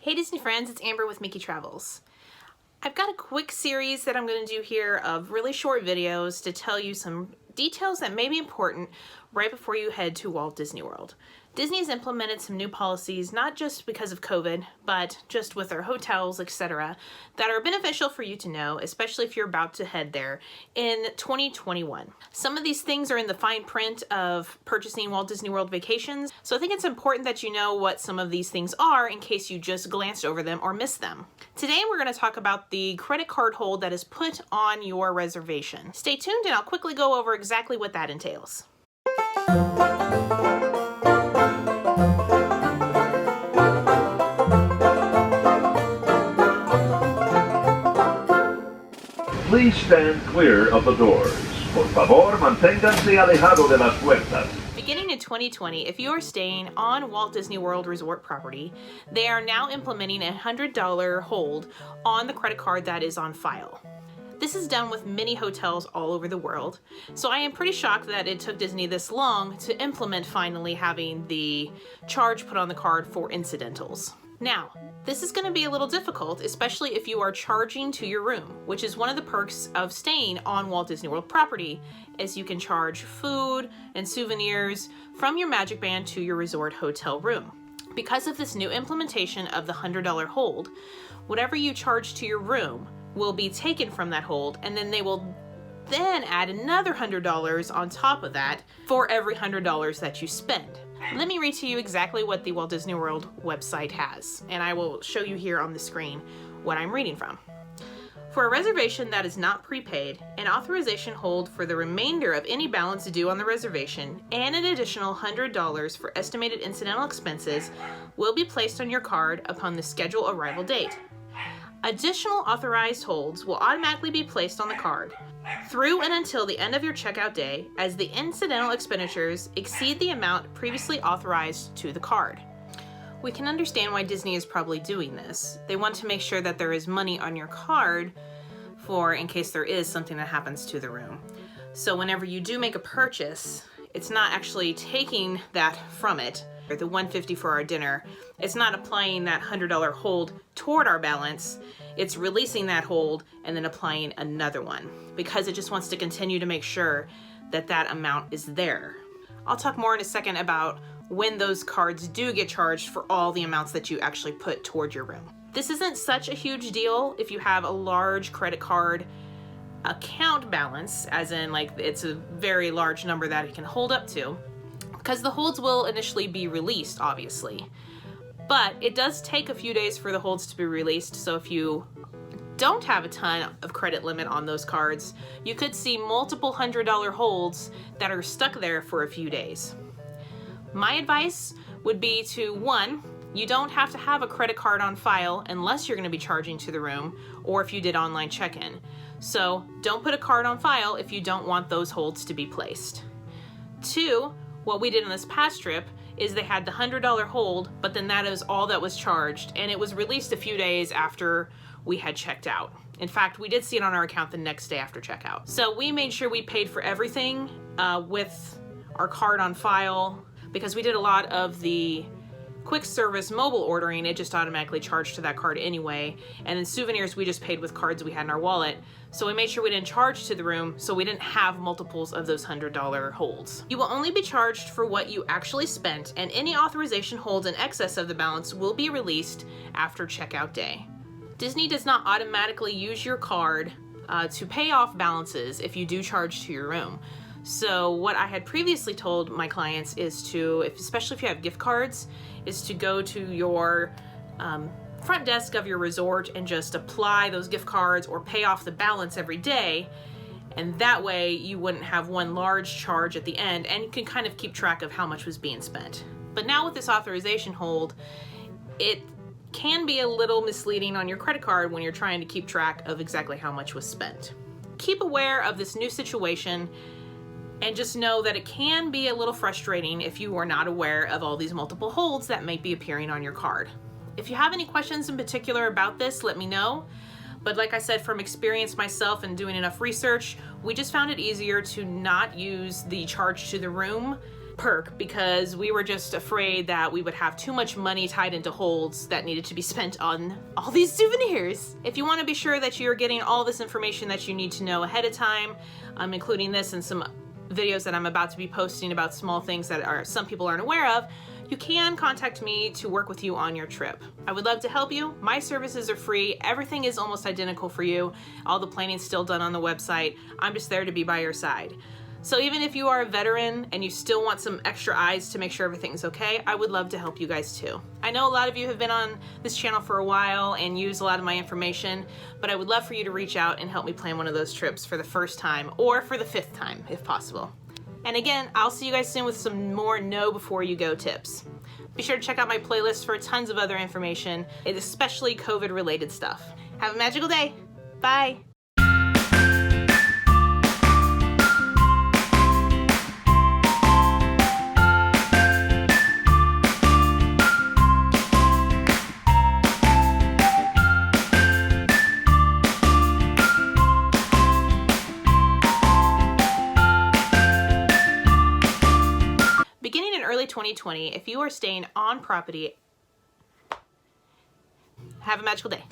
Hey Disney friends, it's Amber with Mickey Travels. I've got a quick series that I'm going to do here of really short videos to tell you some details that may be important right before you head to Walt Disney World. Disney has implemented some new policies, not just because of COVID, but just with their hotels, etc., that are beneficial for you to know, especially if you're about to head there in 2021. Some of these things are in the fine print of purchasing Walt Disney World vacations, so I think it's important that you know what some of these things are in case you just glanced over them or missed them. Today we're going to talk about the credit card hold that is put on your reservation. Stay tuned and I'll quickly go over exactly what that entails. Please stand clear of the doors. Por favor, manténganse alejado de las puertas. Beginning in 2020, if you are staying on Walt Disney World Resort property, they are now implementing a $100 hold on the credit card that is on file. This is done with many hotels all over the world, so I am pretty shocked that it took Disney this long to implement finally having the charge put on the card for incidentals. Now, this is going to be a little difficult, especially if you are charging to your room, which is one of the perks of staying on Walt Disney World property, is you can charge food and souvenirs from your Magic Band to your resort hotel room. Because of this new implementation of the $100 hold, whatever you charge to your room will be taken from that hold, and then they will then add another $100 on top of that for every $100 that you spend. Let me read to you exactly what the Walt Disney World website has, and I will show you here on the screen what I'm reading from. For a reservation that is not prepaid, an authorization hold for the remainder of any balance due on the reservation and an additional $100 for estimated incidental expenses will be placed on your card upon the scheduled arrival date. Additional authorized holds will automatically be placed on the card through and until the end of your checkout day as the incidental expenditures exceed the amount previously authorized to the card. We can understand why Disney is probably doing this. They want to make sure that there is money on your card for in case there is something that happens to the room. So whenever you do make a purchase, it's not actually taking that from it. The $150 for our dinner, it's not applying that $100 hold toward our balance, it's releasing that hold and then applying another one because it just wants to continue to make sure that that amount is there. I'll talk more in a second about when those cards do get charged for all the amounts that you actually put toward your room. This isn't such a huge deal if you have a large credit card account balance, as in like it's a very large number that it can hold up to, because the holds will initially be released, obviously. But it does take a few days for the holds to be released, so if you don't have a ton of credit limit on those cards, you could see multiple $100 holds that are stuck there for a few days. My advice would be to, one, you don't have to have a credit card on file unless you're going to be charging to the room or if you did online check-in. So don't put a card on file if you don't want those holds to be placed. Two, what we did on this past trip is they had the $100 hold, but then that is all that was charged, and it was released a few days after we had checked out. In fact, we did see it on our account the next day after checkout. So we made sure we paid for everything with our card on file because we did a lot of the quick service mobile ordering. It just automatically charged to that card anyway. And in souvenirs, we just paid with cards we had in our wallet. So we made sure we didn't charge to the room so we didn't have multiples of those $100 holds. You will only be charged for what you actually spent, and any authorization holds in excess of the balance will be released after checkout day. Disney does not automatically use your card to pay off balances if you do charge to your room. So what I had previously told my clients is to, especially if you have gift cards, is to go to your front desk of your resort and just apply those gift cards or pay off the balance every day. And that way you wouldn't have one large charge at the end and you can kind of keep track of how much was being spent. But now with this authorization hold, it can be a little misleading on your credit card when you're trying to keep track of exactly how much was spent. Keep aware of this new situation and just know that it can be a little frustrating if you are not aware of all these multiple holds that might be appearing on your card. If you have any questions in particular about this, let me know. But like I said, from experience myself and doing enough research, we just found it easier to not use the charge to the room perk because we were just afraid that we would have too much money tied into holds that needed to be spent on all these souvenirs. If you want to be sure that you're getting all this information that you need to know ahead of time, including this and some videos that I'm about to be posting about small things that some people aren't aware of, you can contact me to work with you on your trip. I would love to help you. My services are free. Everything is almost identical for you. All the planning's still done on the website. I'm just there to be by your side. So even if you are a veteran and you still want some extra eyes to make sure everything's okay, I would love to help you guys too. I know a lot of you have been on this channel for a while and use a lot of my information, but I would love for you to reach out and help me plan one of those trips for the first time or for the 5th time if possible. And again, I'll see you guys soon with some more know before you go tips. Be sure to check out my playlist for tons of other information, especially COVID related stuff. Have a magical day. Bye. Beginning in early 2020, if you are staying on property, have a magical day.